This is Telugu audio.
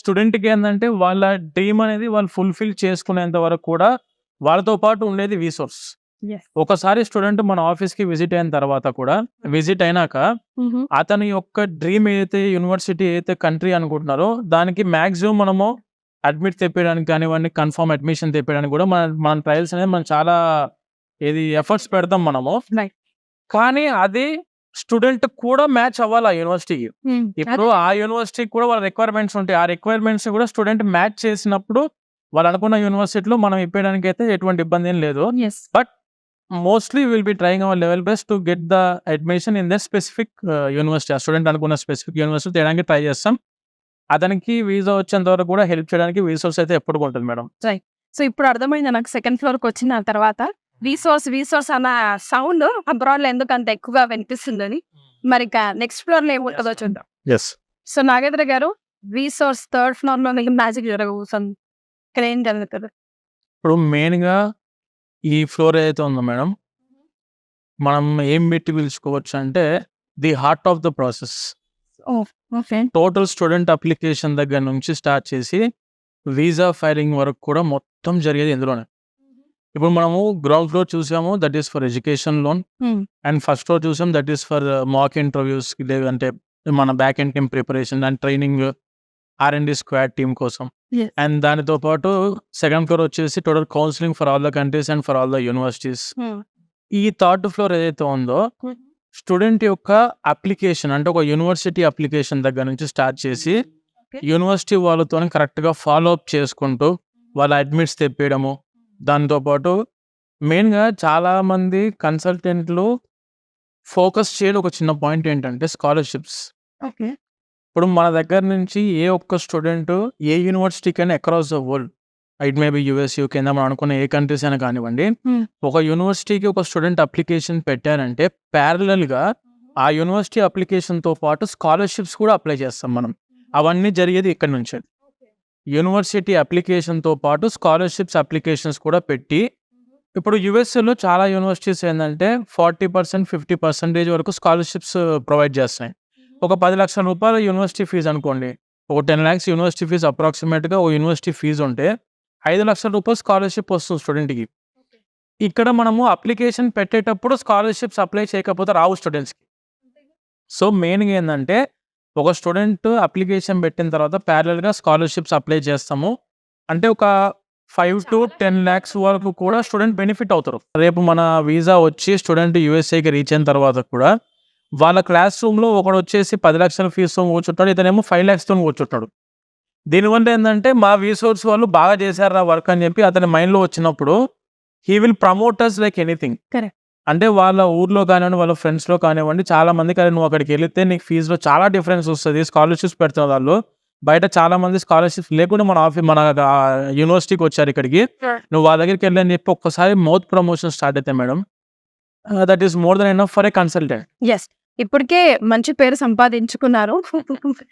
స్టూడెంట్‌కి ఏందంటే వాళ్ళ డ్రీమ్ అనేది వాళ్ళు ఫుల్‌ఫిల్ చేసుకునేంత వరకు కూడా వాళ్ళతో పాటు ఉండేది రిసోర్స్. యెస్. ఒకసారి స్టూడెంట్ మన ఆఫీస్‌కి విజిట్ అయిన తర్వాత కూడా విజిట్ అయినాక అతని యొక్క డ్రీమ్ ఏదైతే యూనివర్సిటీ ఏదైతే కంట్రీ అనుకుంటున్నారో దానికి మాక్సిమం మనము అడ్మిట్ తెప్పియడానికి కానివ్వండి, కన్ఫర్మ్ అడ్మిషన్ తెప్పియడానికి కూడా మన ట్రయల్స్ అనేది మనం చాలా ఎఫర్ట్స్ పెడతాం మనము. రైట్. కానీ అది స్టూడెంట్ కూడా మ్యాచ్ అవ్వాలి ఆ యూనివర్సిటీకి. ఇప్పుడు ఆ యూనివర్సిటీకి కూడా వాళ్ళ రిక్వైర్మెంట్స్ ఉంటాయి. ఆ రిక్వైర్మెంట్స్ కూడా స్టూడెంట్ మ్యాచ్ చేసినప్పుడు వాళ్ళు అనుకున్న యూనివర్సిటీలో మనం ఇప్పేయడానికి అయితే ఎటువంటి ఇబ్బంది ఏం లేదు. Yes. But mostly will be trying our level best to get the admission in the specific university. ఆ స్టూడెంట్ అనుకున్న స్పెసిఫిక్ యూనివర్సిటీ చేయడానికి ట్రై చేస్తాం. అతనికి వీసా వచ్చేంత వరకు కూడా హెల్ప్ చేయడానికి రిసోర్స్ అయితే ఎప్పుడు ఉంటుంది మేడం. సో ఇప్పుడు అర్థమైంది నాకు సెకండ్ ఫ్లోర్కి వచ్చిన తర్వాత రీసోర్స్ అన్న సౌండ్ అబ్రాడ్ లో ఎందుకు అంత ఎక్కువగా వినిపిస్తుందని. మరి నెక్స్ట్ ఫ్లోర్ లో ఏముంటుందో చూద్దాం. ఎస్. సో నాగేంద్ర గారు, రీసోర్స్ థర్డ్ ఫ్లోర్ లో మ్యాజిక్ జరగబోతుంది. ఇక్కడ ఏం జరుగుతుంది? ఇప్పుడు మెయిన్గా ఈ ఫ్లోర్ ఏదైతే ఉందో మేడం, మనం ఏం పెట్టి పిలుచుకోవచ్చు అంటే the heart of the process. Okay. Total student application దగ్గర నుంచి స్టార్ట్ చేసి వీసా ఫైలింగ్ వరకు కూడా మొత్తం జరిగేది ఇందులోనే. ఇప్పుడు మనము గ్రౌండ్ ఫ్లోర్ చూసాము, that is for education loan. And first floor చూసాం, that is for mock interviews, లేదంటే మన back end team preparation and training R&D squad team కోసం. అండ్ దానితో పాటు సెకండ్ ఫ్లోర్ వచ్చేసి total counselling for all the countries and for all the universities. ఈ థర్డ్ ఫ్లోర్ ఏదైతే ఉందో స్టూడెంట్ యొక్క అప్లికేషన్, అంటే ఒక యూనివర్సిటీ అప్లికేషన్ దగ్గర నుంచి స్టార్ట్ చేసి యూనివర్సిటీ వాళ్ళతో కరెక్ట్గా ఫాలో అప్ చేసుకుంటూ వాళ్ళ అడ్మిట్స్ తెప్పేయడము. దాంతోపాటు మెయిన్గా చాలామంది కన్సల్టెంట్లు ఫోకస్ చేయడం ఒక చిన్న పాయింట్ ఏంటంటే స్కాలర్షిప్స్. ఓకే. ఇప్పుడు మన దగ్గర నుంచి ఏ ఒక్క స్టూడెంట్ ఏ యూనివర్సిటీకైనా across the world, it may be US, UK, మనం అనుకున్న ఏ కంట్రీస్ అయినా కానివ్వండి, ఒక యూనివర్సిటీకి ఒక స్టూడెంట్ అప్లికేషన్ పెట్టారంటే ప్యారలల్గా ఆ యూనివర్సిటీ అప్లికేషన్తో పాటు స్కాలర్షిప్స్ కూడా అప్లై చేస్తాం మనం. అవన్నీ జరిగేది ఇక్కడ నుంచే. యూనివర్సిటీ అప్లికేషన్తో పాటు స్కాలర్షిప్స్ అప్లికేషన్స్ కూడా పెట్టి, ఇప్పుడు యూఎస్ఏలో చాలా యూనివర్సిటీస్ ఏంటంటే 40%, 50% వరకు స్కాలర్షిప్స్ ప్రొవైడ్ చేస్తున్నాయి. ఒక 10 లక్షల రూపాయల యూనివర్సిటీ ఫీజు అనుకోండి, ఒక 10 lakhs యూనివర్సిటీ ఫీజు అప్రాక్సిమేట్గా ఒక యూనివర్సిటీ ఫీజు ఉంటే 5 లక్షల రూపాయలు స్కాలర్షిప్ వస్తుంది స్టూడెంట్కి. ఇక్కడ మనము అప్లికేషన్ పెట్టేటప్పుడు స్కాలర్షిప్స్ అప్లై చేయకపోతే రావు స్టూడెంట్స్కి. సో మెయిన్గా ఏంటంటే ఒక స్టూడెంట్ అప్లికేషన్ పెట్టిన తర్వాత ప్యారలల్గా స్కాలర్షిప్స్ అప్లై చేస్తాము. అంటే ఒక 5 to 10 lakhs వరకు కూడా స్టూడెంట్ బెనిఫిట్ అవుతారు. రేపు మన వీసా వచ్చి స్టూడెంట్ యూఎస్ఏకి రీచ్ అయిన తర్వాత కూడా వాళ్ళ క్లాస్ రూమ్లో ఒకడు వచ్చేసి 10 లక్షల ఫీజుతో కూర్చుంటాడు, ఇతనేమో 5 lakhsతో కూర్చుంటాడు. దీనివల్ల ఏంటంటే మా రీసోర్స్ వాళ్ళు బాగా చేశారా వర్క్ అని చెప్పి అతని మైండ్లో వచ్చినప్పుడు he will promote us like anything. Correct. అంటే వాళ్ళ ఊర్లో కానివ్వండి, వాళ్ళ ఫ్రెండ్స్లో కానివ్వండి, చాలా మందికి అది నువ్వు అక్కడికి వెళితే నీకు ఫీజులో చాలా డిఫరెన్స్ వస్తుంది. స్కాలర్షిప్స్ పెడుతున్న వాళ్ళు బయట చాలా మంది స్కాలర్షిప్స్ లేకుండా మన యూనివర్సిటీకి వచ్చారు ఇక్కడికి, నువ్వు వాళ్ళ దగ్గరికి వెళ్ళి అని చెప్పి ఒక్కసారి మౌత్ ప్రమోషన్ స్టార్ట్ అయితే madam, that is more than enough for a consultant. Yes. ఇప్పటికే మంచి పేరు సంపాదించుకున్నారు.